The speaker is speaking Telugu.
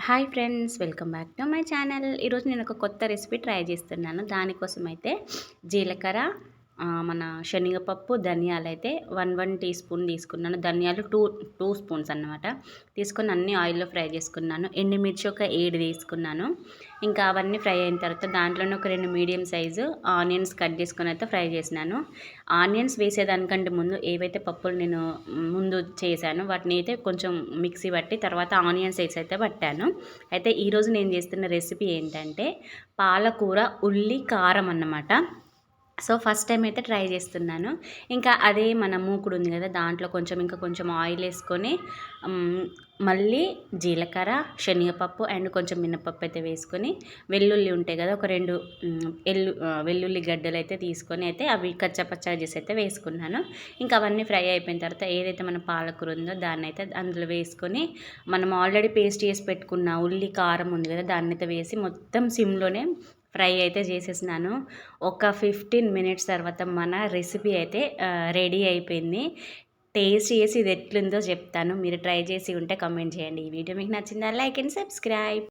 Hi friends, welcome back to my channel. ఈరోజు నేను ఒక కొత్త రెసిపీ ట్రై చేస్తున్నాను. దానికోసం అయితే జీలకర్ర, మన శనగపప్పు, ధనియాలు అయితే వన్ టీ స్పూన్ తీసుకున్నాను. ధనియాలు టూ స్పూన్స్ అన్నమాట తీసుకొని అన్నీ ఆయిల్లో ఫ్రై చేసుకున్నాను. ఎండుమిర్చి ఒక 7 తీసుకున్నాను. ఇంకా అవన్నీ ఫ్రై అయిన తర్వాత దాంట్లోనే ఒక 2 మీడియం సైజు ఆనియన్స్ కట్ చేసుకొని అయితే ఫ్రై చేసినాను. ఆనియన్స్ వేసేదానికంటే ముందు ఏవైతే పప్పులు నేను ముందు చేశానో వాటిని అయితే కొంచెం మిక్సీ పట్టి తర్వాత ఆనియన్స్ వేసి అయితే పట్టాను. అయితే ఈరోజు నేను చేస్తున్న రెసిపీ ఏంటంటే పాలకూర ఉల్లి కారం అన్నమాట. సో ఫస్ట్ టైం అయితే ట్రై చేస్తున్నాను. ఇంకా అదే మన మూకుడు ఉంది కదా, దాంట్లో ఇంకా కొంచెం ఆయిల్ వేసుకొని మళ్ళీ జీలకర్ర, శనగపప్పు అండ్ కొంచెం మినపప్పు అయితే వేసుకొని వెల్లుల్లి ఉంటాయి కదా, ఒక 2 వెల్లుల్లి గడ్డలు అయితే తీసుకొని అయితే అవి కచ్చపచ్చగా చేసి అయితే వేసుకున్నాను. ఇంకా అవన్నీ ఫ్రై అయిపోయిన తర్వాత ఏదైతే మన పాలకూర ఉందో దాన్ని అయితే అందులో వేసుకొని మనం ఆల్రెడీ పేస్ట్ చేసి పెట్టుకున్న ఉల్లి కారం ఉంది కదా, దాన్ని అయితే వేసి మొత్తం సిమ్లోనే ఫ్రై అయితే చేసేసినాను. ఒక 15 మినిట్స్ తర్వాత మన రెసిపీ అయితే రెడీ అయిపోయింది. టేస్ట్ చేసి ఇది ఎట్లుందో చెప్తాను. మీరు ట్రై చేసి ఉంటే కామెంట్ చేయండి. ఈ వీడియో మీకు నచ్చిందా? Like and subscribe.